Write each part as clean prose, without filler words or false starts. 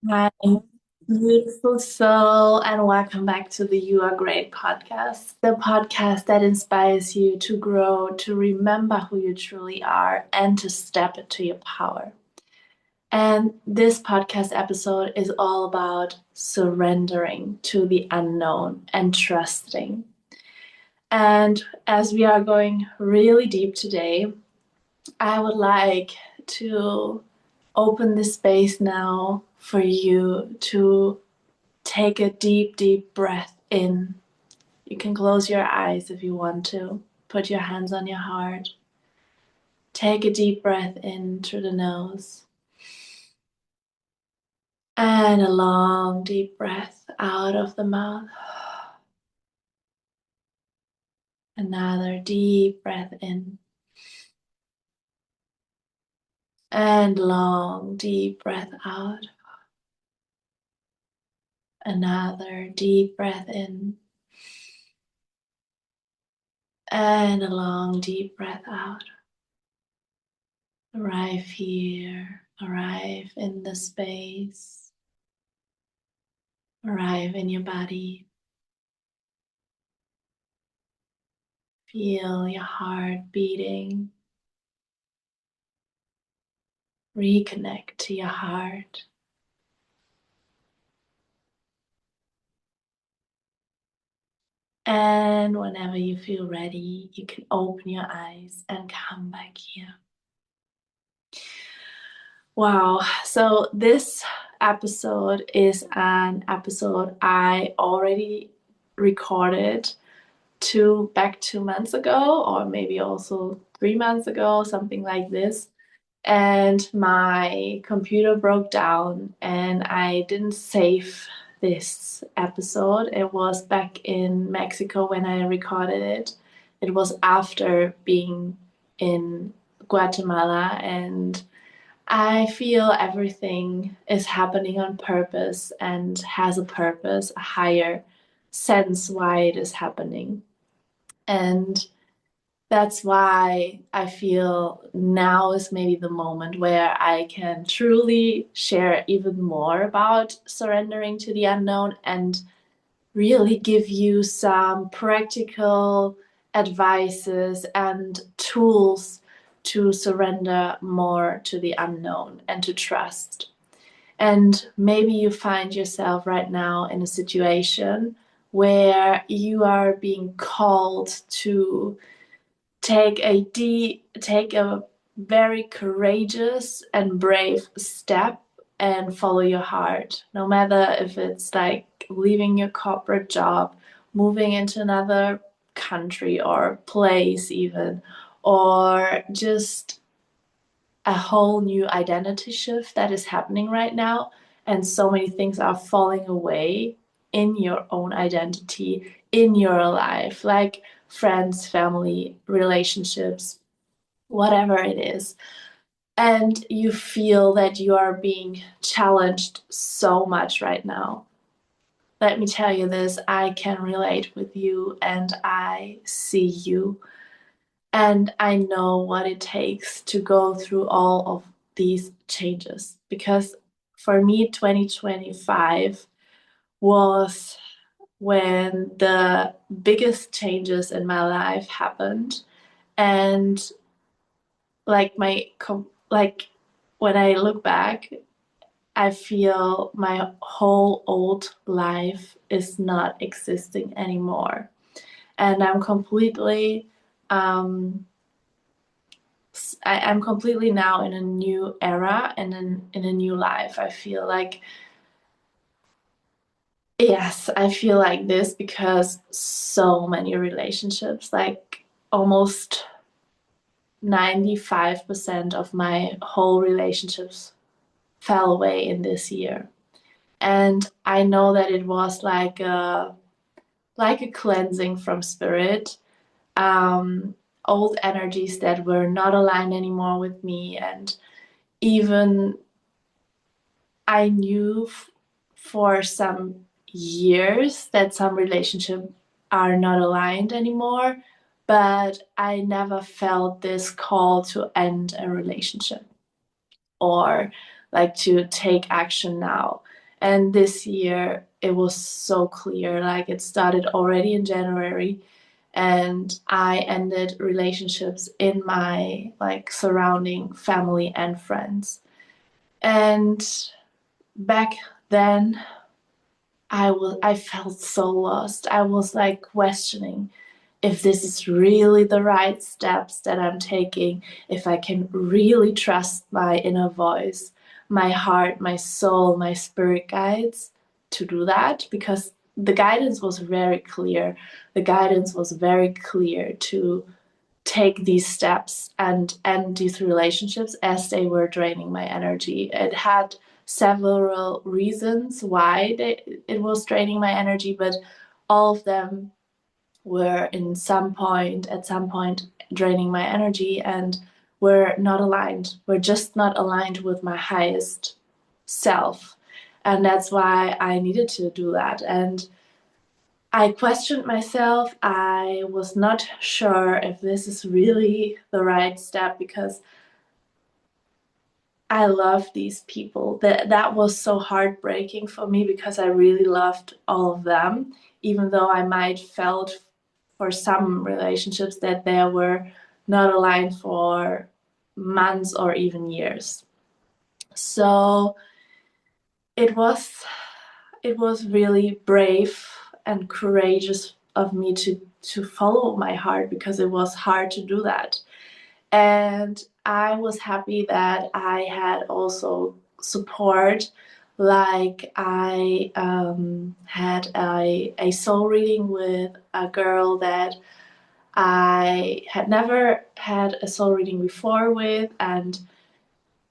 Hi, beautiful soul, and welcome back to the You Are Great podcast, the podcast that inspires you to grow, to remember who you truly are, and to step into your power. And this podcast episode is all about surrendering to the unknown and trusting. And as we are going really deep today, I would like to open the space now for you to take a deep, deep breath in. You can close your eyes if you want to. Put your hands on your heart. Take a deep breath in through the nose. And a long, deep breath out of the mouth. Another deep breath in. And long, deep breath out. Another deep breath in. And a long, deep breath out. Arrive here. Arrive in the space. Arrive in your body. Feel your heart beating. Reconnect to your heart. And whenever you feel ready, you can open your eyes and come back here. Wow. So this episode is an episode I already recorded 2 months ago, or maybe also 3 months ago, something like this. And my computer broke down and I didn't save this episode. It was back in Mexico when I recorded it. It was after being in Guatemala, and I feel everything is happening on purpose and has a purpose, a higher sense why it is happening. And that's why I feel now is maybe the moment where I can truly share even more about surrendering to the unknown and really give you some practical advices and tools to surrender more to the unknown and to trust. And maybe you find yourself right now in a situation where you are being called to take a very courageous and brave step and follow your heart, no matter if it's like leaving your corporate job, moving into another country or place even, or just a whole new identity shift that is happening right now. And so many things are falling away in your own identity, in your life, like friends, family, relationships, whatever it is. And you feel that you are being challenged so much right now. Let me tell you this, I can relate with you and I see you. And I know what it takes to go through all of these changes. Because for me, 2025 was when the biggest changes in my life happened. And like when I look back, I feel my whole old life is not existing anymore. And I'm completely now in a new era and in a new life. I feel like, yes, I feel like this because so many relationships, like almost 95% of my whole relationships fell away in this year. And I know that it was like a cleansing from spirit, um, old energies that were not aligned anymore with me. And even I knew for some years that some relationships are not aligned anymore, but I never felt this call to end a relationship or like to take action now. And this year it was so clear. Like, it started already in January, and I ended relationships in my like surrounding family and friends. And back then I felt so lost. I was like questioning if this is really the right steps that I'm taking, if I can really trust my inner voice, my heart, my soul, my spirit guides to do that, because the guidance was very clear. The guidance was very clear to take these steps and end these relationships as they were draining my energy. It had several reasons why it was draining my energy, but all of them were at some point draining my energy, and were not aligned. We're just not aligned with my highest self. And that's why I needed to do that. And I questioned myself. I was not sure if this is really the right step, because I love these people. That was so heartbreaking for me, because I really loved all of them, even though I might felt for some relationships that they were not aligned for months or even years. So it was it was really brave and courageous of me to follow my heart, because it was hard to do that. And I was happy that I had also support. Like, I had a soul reading with a girl that I had never had a soul reading before with, and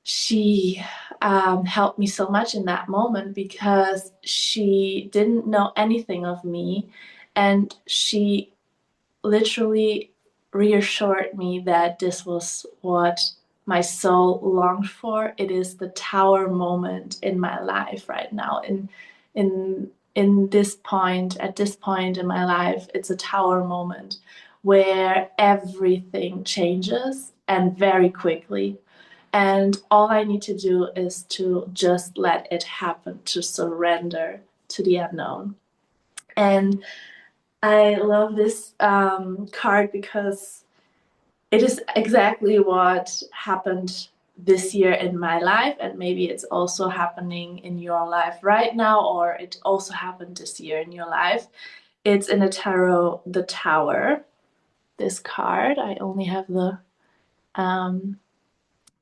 she helped me so much in that moment, because she didn't know anything of me, and she literally reassured me that this was what my soul longed for. It is the tower moment in my life right now. In this point, at this point in my life, it's a tower moment where everything changes, and very quickly. And all I need to do is to just let it happen, to surrender to the unknown. And I love this card, because it is exactly what happened this year in my life, and maybe it's also happening in your life right now, or it also happened this year in your life. It's in a tarot, the Tower. This card, I only have um,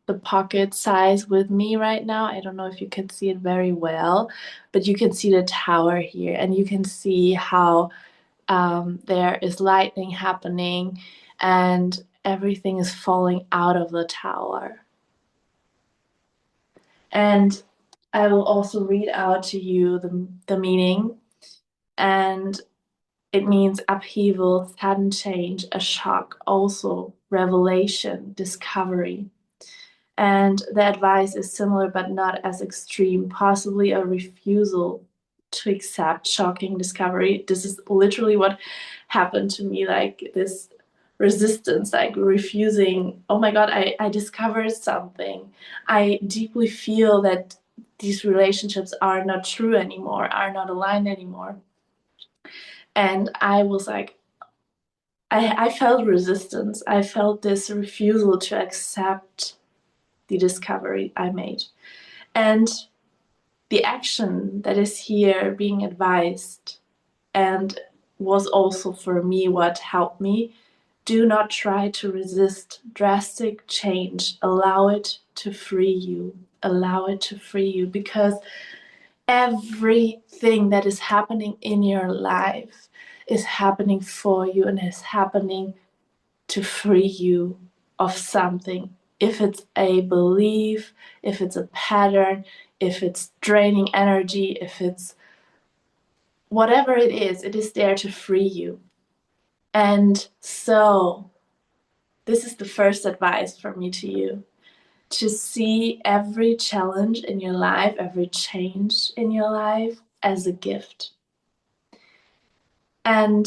the pocket size with me right now. I don't know if you can see it very well, but you can see the tower here, and you can see how there is lightning happening, and everything is falling out of the tower. And I will also read out to you the meaning. And it means upheaval, sudden change, a shock, also revelation, discovery. And the advice is similar but not as extreme, possibly a refusal to accept shocking discovery. This is literally what happened to me, like this resistance, like refusing. Oh my God, I discovered something. I deeply feel that these relationships are not true anymore, are not aligned anymore. And I was like, I felt resistance. I felt this refusal to accept the discovery I made. And the action that is here being advised, and was also for me what helped me: do not try to resist drastic change. Allow it to free you. Allow it to free you, because everything that is happening in your life is happening for you, and is happening to free you of something. If it's a belief, if it's a pattern, if it's draining energy, if it's whatever it is there to free you. And so, this is the first advice from me to you: to see every challenge in your life, every change in your life, as a gift. And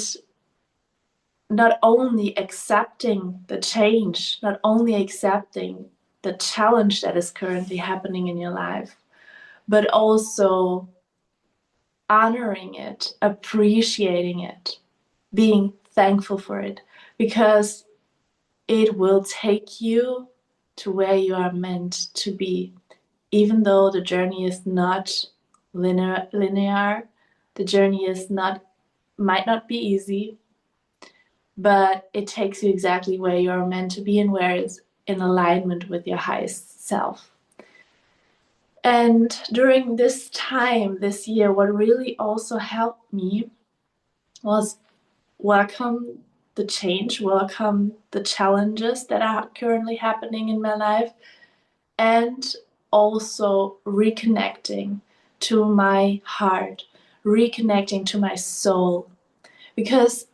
not only accepting the change, not only accepting the challenge that is currently happening in your life, but also honoring it, appreciating it, being thankful for it, because it will take you to where you are meant to be. Even though the journey is not linear, the journey is not might not be easy, but it takes you exactly where you're meant to be and where it's in alignment with your highest self. And during this time, this year, what really also helped me was welcome the change, welcome the challenges that are currently happening in my life, and also reconnecting to my heart, reconnecting to my soul. Because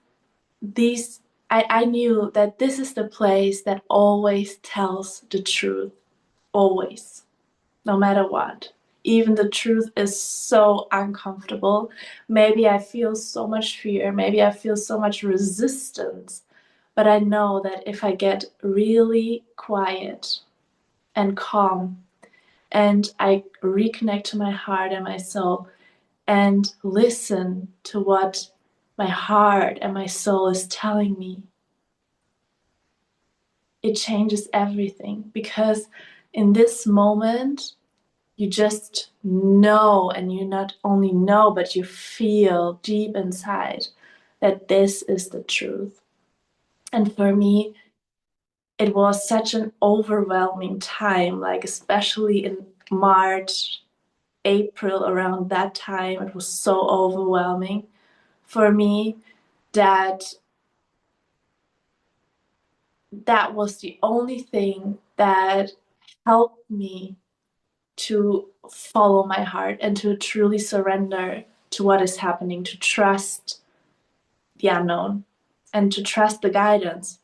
I knew that this is the place that always tells the truth, always, no matter what. Even the truth is so uncomfortable. Maybe I feel so much fear, maybe I feel so much resistance, but I know that if I get really quiet and calm and I reconnect to my heart and my soul and listen to what my heart and my soul is telling me, it changes everything. Because in this moment, you just know, and you not only know, but you feel deep inside that this is the truth. And for me, it was such an overwhelming time, like especially in March, April, around that time, it was so overwhelming for me that that was the only thing that helped me to follow my heart and to truly surrender to what is happening, to trust the unknown and to trust the guidance.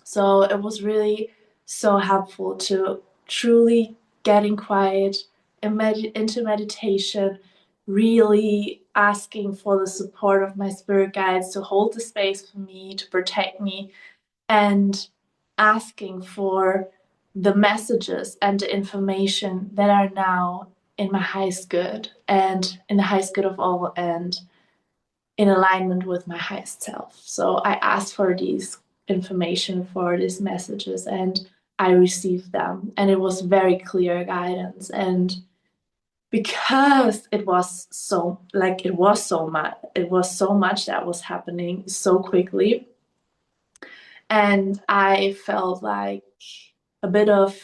So it was really so helpful to truly getting quiet into meditation, really asking for the support of my spirit guides to hold the space for me, to protect me, and asking for the messages and the information that are now in my highest good and in the highest good of all and in alignment with my highest self. So I asked for these information, for these messages, and I received them. And it was very clear guidance. And because it was so much that was happening so quickly, and I felt like a bit of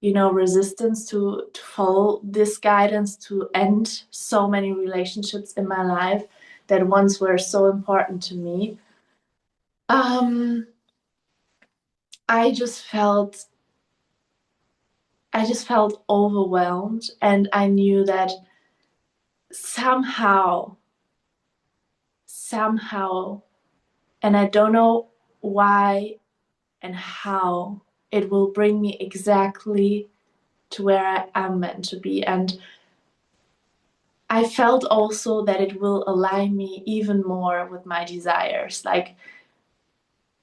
resistance to follow this guidance, to end so many relationships in my life that once were so important to me. um i just felt I just felt overwhelmed, and I knew that somehow, and I don't know why and how, it will bring me exactly to where I am meant to be. And I felt also that it will align me even more with my desires. Like,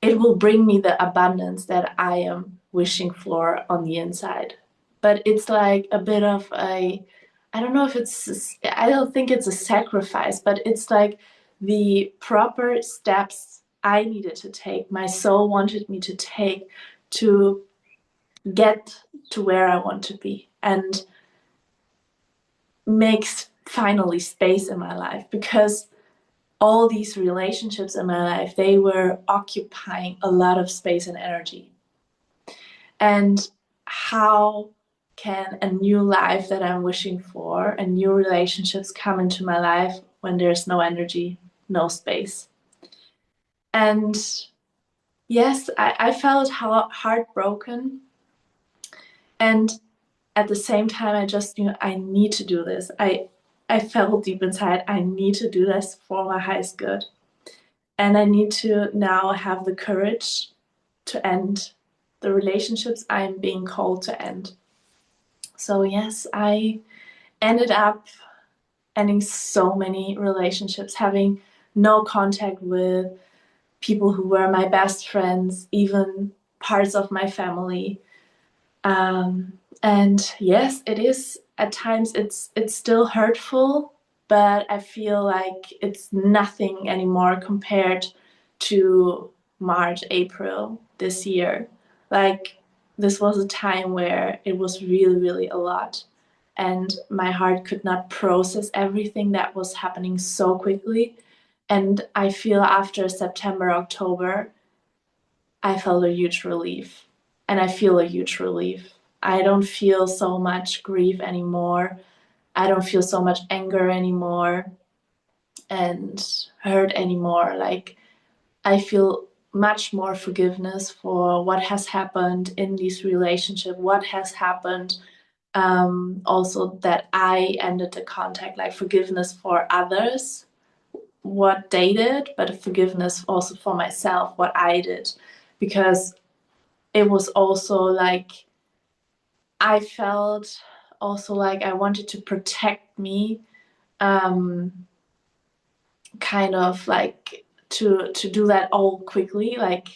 it will bring me the abundance that I am wishing for on the inside. But it's like a bit of I don't know if I don't think it's a sacrifice, but it's like the proper steps I needed to take, my soul wanted me to take to get to where I want to be and makes finally space in my life. Because all these relationships in my life, they were occupying a lot of space and energy. And how can a new life that I'm wishing for and new relationships come into my life when there's no energy, no space? And yes, I felt heartbroken. And at the same time, I just knew I need to do this. I felt deep inside, I need to do this for my highest good. And I need to now have the courage to end the relationships I'm being called to end. So yes, I ended up ending so many relationships, having no contact with people who were my best friends, even parts of my family. And yes, it is at times, it's still hurtful, but I feel like it's nothing anymore compared to March, April this year. Like, this was a time where it was really, really a lot. And my heart could not process everything that was happening so quickly. And I feel after September, October, I felt a huge relief. And I feel a huge relief. I don't feel so much grief anymore. I don't feel so much anger anymore and hurt anymore. Like, I feel much more forgiveness for what has happened in this relationship, what has happened. Also, that I ended the contact, like forgiveness for others, what they did, but forgiveness also for myself, what I did. Because it was also like, I felt also like I wanted to protect me, um, kind of like to do that all quickly, like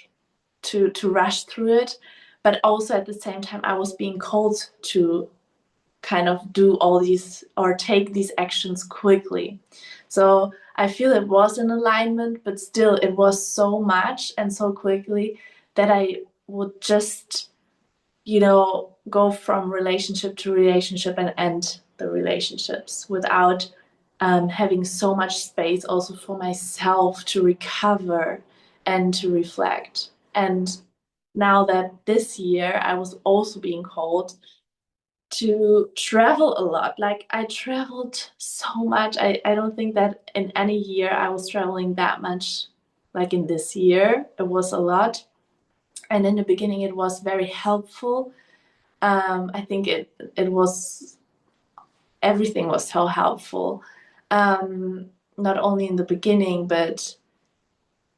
to rush through it, but also at the same time I was being called to kind of do all these or take these actions quickly. So I feel it was in alignment, but still it was so much and so quickly that I would just, go from relationship to relationship and end the relationships without having so much space also for myself to recover and to reflect. And now that this year I was also being called to travel a lot. Like, I traveled so much. I don't think that in any year I was traveling that much like in this year. It was a lot. And in the beginning it was very helpful. I think it was, everything was so helpful. Not only in the beginning, but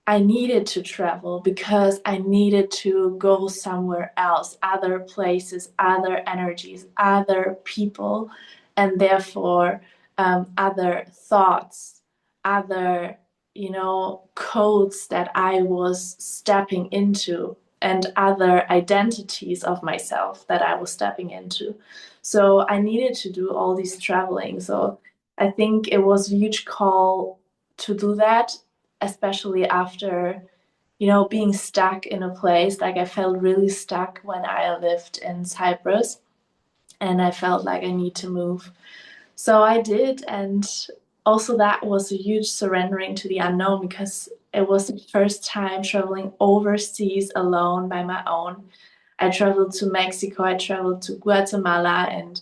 I needed to travel because I needed to go somewhere else, other places, other energies, other people, and therefore other thoughts, other, codes that I was stepping into, and other identities of myself that I was stepping into. So I needed to do all these traveling. So I think it was a huge call to do that, especially after, being stuck in a place. Like, I felt really stuck when I lived in Cyprus and I felt like I need to move. So I did. And also, that was a huge surrendering to the unknown because it was the first time traveling overseas alone by my own. I traveled to Mexico, I traveled to Guatemala, and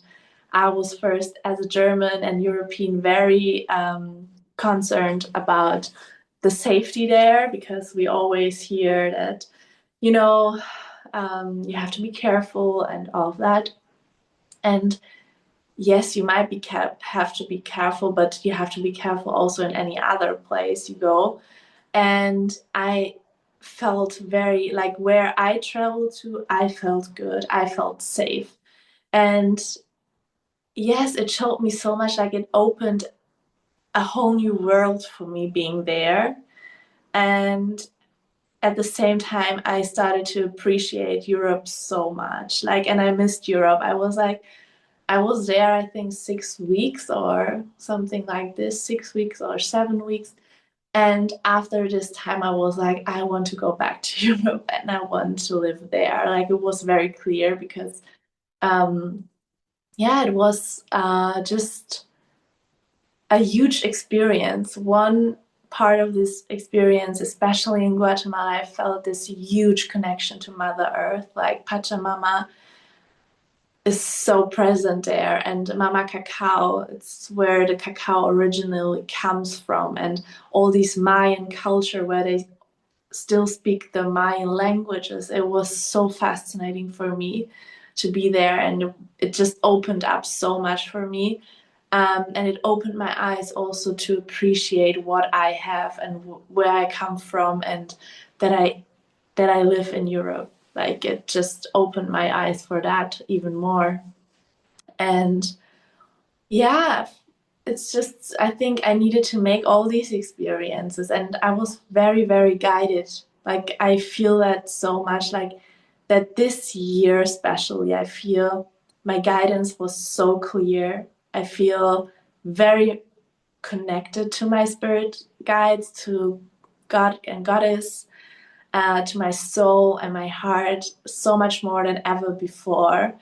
I was first, as a German and European, very concerned about the safety there because we always hear that, you know, you have to be careful and all of that. And yes, you might have to be careful, but you have to be careful also in any other place you go. And I felt very like where I traveled to, I felt good, I felt safe. And yes, it showed me so much, like it opened a whole new world for me being there. And at the same time, I started to appreciate Europe so much. Like, and I missed Europe. I was there, I think, 6 weeks or something like this, 6 weeks or 7 weeks. And after this time, I was like, I want to go back to Europe and I want to live there. Like, it was very clear because, yeah, it was just a huge experience. One part of this experience, especially in Guatemala, I felt this huge connection to Mother Earth. Like, Pachamama is so present there, and Mama Cacao, it's where the cacao originally comes from, and all these Mayan culture where they still speak the Mayan languages. It was so fascinating for me to be there, and it just opened up so much for me. And it opened my eyes also to appreciate what I have and where I come from, and that I live in Europe. Like, it just opened my eyes for that even more. And yeah, it's just, I think I needed to make all these experiences, and I was very, very guided. Like, I feel that so much, like that this year especially, I feel my guidance was so clear. I feel very connected to my spirit guides, to God and Goddess, to my soul and my heart so much more than ever before.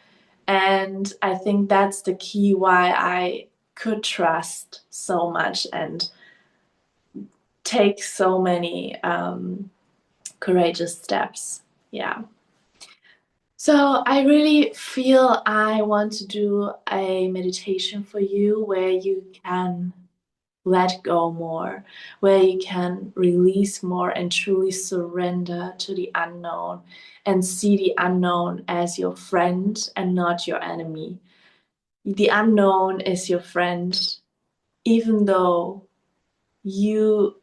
And I think that's the key why I could trust so much and take so many courageous steps. Yeah. So I really feel I want to do a meditation for you where you can let go more, where you can release more and truly surrender to the unknown and see the unknown as your friend and not your enemy. The unknown is your friend, even though you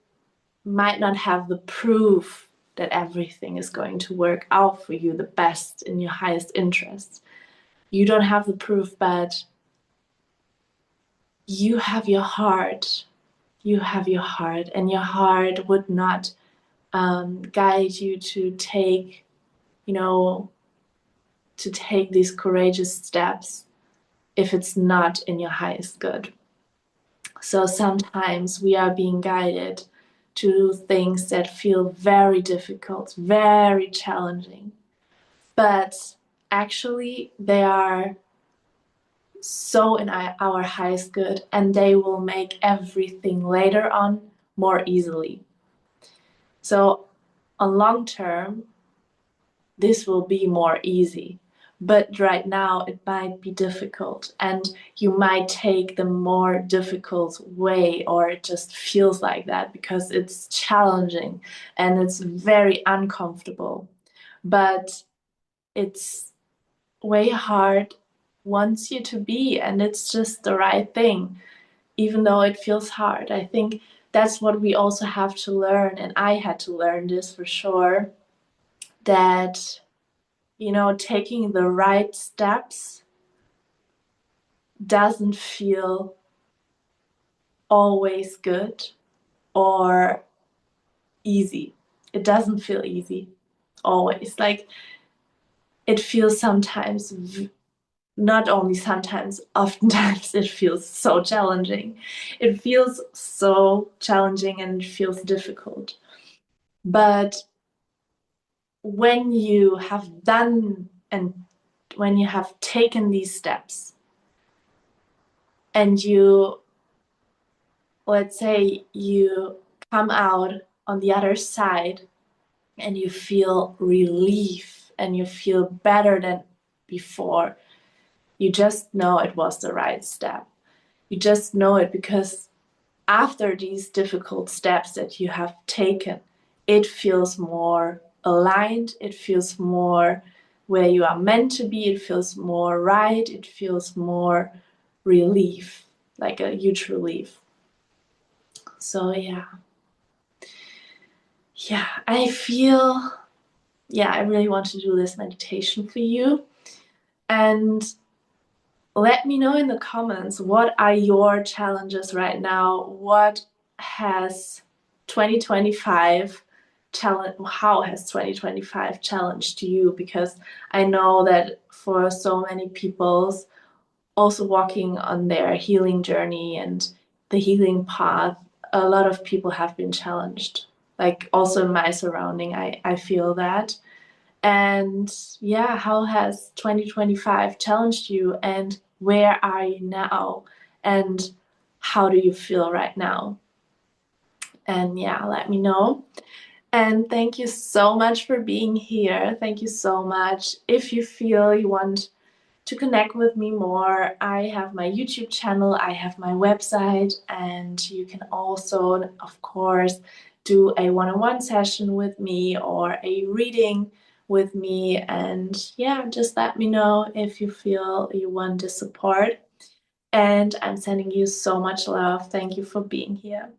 might not have the proof that everything is going to work out for you the best in your highest interest. You don't have the proof, but you have your heart. You have your heart, and your heart would not guide you to take, to take these courageous steps if it's not in your highest good. So sometimes we are being guided to things that feel very difficult, very challenging, but actually they are so in our highest good, and they will make everything later on more easily. So on long term, this will be more easy. But right now it might be difficult, and you might take the more difficult way, or it just feels like that because it's challenging and it's very uncomfortable. But it's way hard wants you to be, and it's just the right thing, even though it feels hard. I think that's what we also have to learn, and I had to learn this for sure, that taking the right steps doesn't feel always good or easy. It doesn't feel easy always. Like, it feels sometimes, not only sometimes, oftentimes it feels so challenging. It feels so challenging and it feels difficult. But when you have done and when you have taken these steps, and let's say you come out on the other side and you feel relief and you feel better than before, you just know it was the right step. You just know it because after these difficult steps that you have taken, it feels more aligned, it feels more where you are meant to be, it feels more right, it feels more relief, like a huge relief. So yeah, I really want to do this meditation for you. And let me know in the comments, what are your challenges right now? What has 2025 how has 2025 challenged you? Because I know that for so many people also walking on their healing journey and the healing path, a lot of people have been challenged. Like, also in my surrounding, I feel that. And yeah, how has 2025 challenged you, and where are you now, and how do you feel right now? And yeah, let me know. And thank you so much for being here. Thank you so much. If you feel you want to connect with me more, I have my YouTube channel, I have my website, and you can also, of course, do a one-on-one session with me or a reading with me. And yeah, just let me know if you feel you want the support. And I'm sending you so much love. Thank you for being here.